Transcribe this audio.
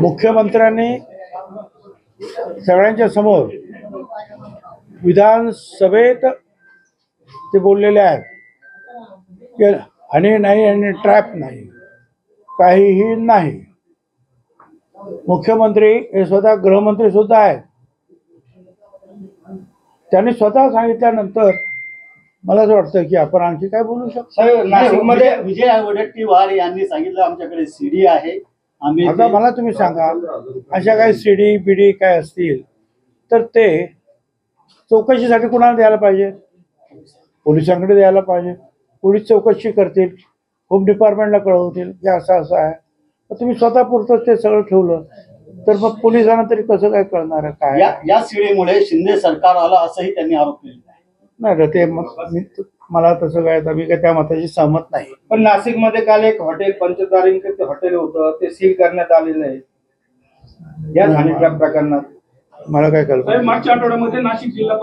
मुख्यमंत्र्यांनी सगळ्यांच्या समोर विधानसभेत ते बोललेले आहेत की हनी नाही आणि ट्रॅप नाही, काहीही नाही. मुख्यमंत्री हे स्वतः गृहमंत्री सुद्धा आहेत. त्यांनी स्वतः सांगितल्यानंतर मला असं वाटतं की आपण आणखी काय बोलू शकतो. नाशिकमध्ये विजय वडेट्टीवार यांनी सांगितलं आमच्याकडे सीडी आहे. आता मला तुम्ही सांगा, अशा काही सीडी बिडी काय असतील तर ते चौकशीसाठी कुणाला द्यायला पाहिजे? पोलिसांकडे द्यायला पाहिजे. पोलीस चौकशी करतील, होम डिपार्टमेंटला कळवतील की असं असं आहे. तर तुम्ही स्वतः पुरतं ते सगळं ठेवलं तर मग पोलिसांना तरी कसं काय कळणार आहे काय? या सीडीमुळे शिंदे सरकार आलं असंही त्यांनी आरोप केला. नाही ते मला तसं काय, मी काय त्या मताशी सहमत नाही. पण नाशिकमध्ये काल एक हॉटेल पंचतारांकित हॉटेल होतं, ते सील करण्यात आलेलं आहे या हनी ट्रॅप प्रकरणात. मला काय कल्पना. मागच्या आठवड्यामध्ये नाशिक जिल्हा